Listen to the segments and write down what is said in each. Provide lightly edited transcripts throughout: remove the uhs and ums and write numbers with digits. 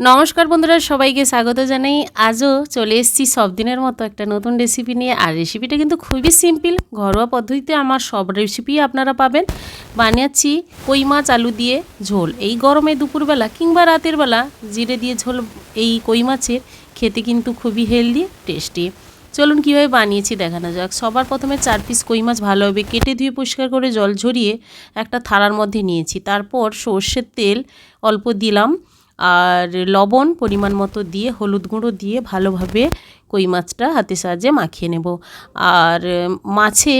নমস্কার বন্ধুরা, সবাইকে স্বাগত জানাই। আজও চলে এসেছি সব দিনের মতো একটা নতুন রেসিপি নিয়ে। আর রেসিপিটা কিন্তু খুবই সিম্পল, ঘরোয়া পদ্ধতিতে আমার সব রেসিপি আপনারা পাবেন। বানিয়েছি কই মাছ আলু দিয়ে ঝোল। এই গরমে দুপুরবেলা কিংবা রাতের বেলা জিরে দিয়ে ঝোল এই কই মাছের খেতে কিন্তু খুবই হেলদি টেস্টি। চলুন কীভাবে বানিয়েছি দেখানো যাক। সবার প্রথমে 4 পিস কই মাছ ভালোভাবে কেটে ধুয়ে পরিষ্কার করে জল ঝরিয়ে একটা থালার মধ্যে নিয়েছি। তারপর সর্ষের তেল অল্প দিলাম আর লবণ পরিমাণ মতো দিয়ে হলুদ গুঁড়ো দিয়ে ভালোভাবে কই মাছটা হাতের সাহায্যে মাখিয়ে নেব। আর মাছে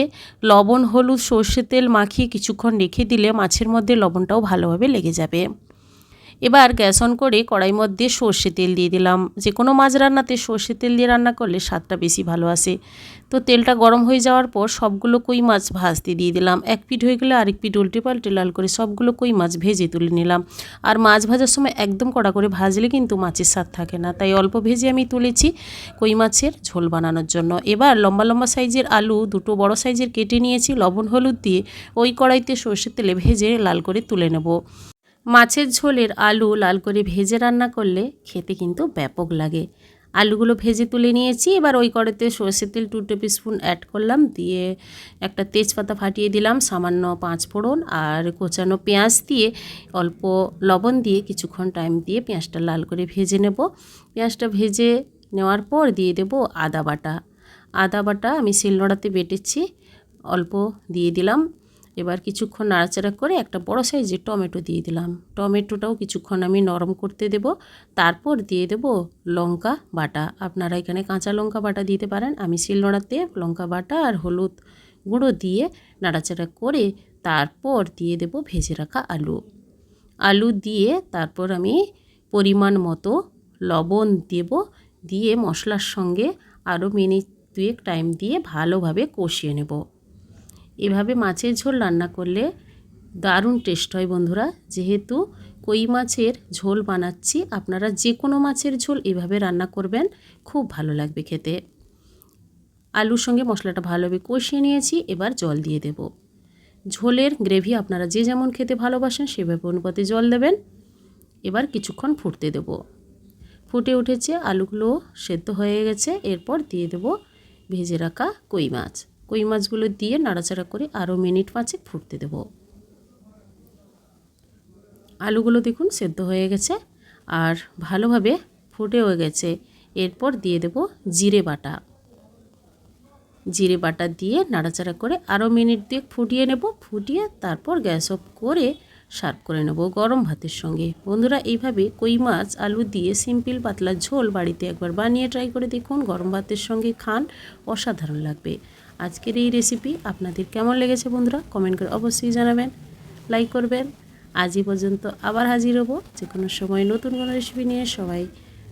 লবণ হলুদ সর্ষের তেল মাখিয়ে কিছুক্ষণ রেখে দিলে মাছের মধ্যে লবণটাও ভালোভাবে লেগে যাবে। এবার গ্যাস অন করে কড়াইয়ের মধ্যে সর্ষে তেল দিয়ে দিলাম। যে কোনো মাছ রান্নাতে সর্ষে তেল দিয়ে রান্না করলে স্বাদটা বেশি ভালো আসে। তো তেলটা গরম হয়ে যাওয়ার পর সবগুলো কই মাছ ভাজতে দিয়ে দিলাম। এক পিঠ হয়ে গেলে আরেক পিঠ উল্টে পাল্টে লাল করে সবগুলো কই মাছ ভেজে তুলে নিলাম। আর মাছ ভাজার সময় একদম কড়া করে ভাজলে কিন্তু মাছের স্বাদ থাকে না, তাই অল্প ভেজে আমি তুলেছি কই মাছের ঝোল বানানোর জন্য। এবার লম্বা লম্বা সাইজের আলু দুটো বড় সাইজের কেটে নিয়েছি, লবণ হলুদ দিয়ে ওই কড়াইতে সর্ষের তেলে ভেজে লাল করে তুলে নেব। মাছের ঝোলের আলু লাল করে ভেজে রান্না করলে খেতে কিন্তু ব্যাপক লাগে। আলুগুলো ভেজে তুলে নিয়েছি। এবার ওই কড়াইতে সরষের তেল 2 টেবিল স্পুন অ্যাড করলাম, দিয়ে একটা তেজপাতা ফাটিয়ে দিলাম, সামান্য 5 ফোড়ন আর কোচানো পেঁয়াজ দিয়ে অল্প লবণ দিয়ে কিছুক্ষণ টাইম দিয়ে পেঁয়াজটা লাল করে ভেজে নেব। পেঁয়াজটা ভেজে নেওয়ার পর দিয়ে দেব আদা বাটা। আদা বাটা আমি শিলনোড়াতে বেটেছি, অল্প দিয়ে দিলাম। এবার কিছুক্ষণ নাড়াচাড়া করে একটা বড় সাইজের টমেটো দিয়ে দিলাম। টমেটোটাও কিছুক্ষণ আমি নরম করতে দেব। তারপর দিয়ে দেব লঙ্কা বাটা। আপনারা এখানে কাঁচা লঙ্কা বাটা দিতে পারেন। আমি শিলনোড়াতে লঙ্কা বাটা আর হলুদ গুঁড়ো দিয়ে নাড়াচাড়া করে তারপর দিয়ে দেব ভেজে রাখা আলু। আলু দিয়ে তারপর আমি পরিমাণ মতো লবণ দেব, দিয়ে মশলার সঙ্গে আরও মিনিট 2 টাইম দিয়ে ভালোভাবে কষিয়ে নেব। এভাবে মাছের ঝোল রান্না করলে দারুণ টেস্ট হয় বন্ধুরা। যেহেতু কই মাছের ঝোল বানাচ্ছি, আপনারা যে কোনো মাছের ঝোল এভাবে রান্না করবেন, খুব ভালো লাগবে খেতে। আলুর সঙ্গে মশলাটা ভালোভাবে কষিয়ে নিয়েছি, এবার জল দিয়ে দেব। ঝোলের গ্রেভি আপনারা যে যেমন খেতে ভালোবাসেন সেভাবে অনুপাতে জল দেবেন। এবার কিছুক্ষণ ফুটতে দেব। ফুটে উঠেছে, আলুগুলো সেদ্ধ হয়ে গেছে। এরপর দিয়ে দেব ভেজে রাখা কই মাছ। কই মাছগুলো দিয়ে নাড়াচাড়া করে আরও মিনিট 5 ফুটতে দেব। আলুগুলো দেখুন সেদ্ধ হয়ে গেছে আর ভালোভাবে ফুটেও গেছে। এরপর দিয়ে দেব জিরে বাটা। জিরে বাটা দিয়ে নাড়াচাড়া করে আরও মিনিট 2 ফুটিয়ে নেব। ফুটিয়ে তারপর গ্যাস অফ করে সার্ভ করে নেব গরম ভাতের সঙ্গে। বন্ধুরা, এইভাবে কই মাছ আলু দিয়ে সিম্পল পাতলা ঝোল বাড়িতে একবার বানিয়ে ট্রাই করে দেখুন, গরম ভাতের সঙ্গে খান, অসাধারণ লাগবে। আজকের এই রেসিপি আপনাদের কেমন লেগেছে বন্ধুরা, কমেন্ট করে অবশ্যই জানাবেন, লাইক করবেন। আজই পর্যন্ত আবার হাজির হব যে কোনো সময় নতুন কোনো রেসিপি নিয়ে। সবাই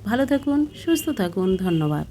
ভালো থাকুন, সুস্থ থাকুন, ধন্যবাদ।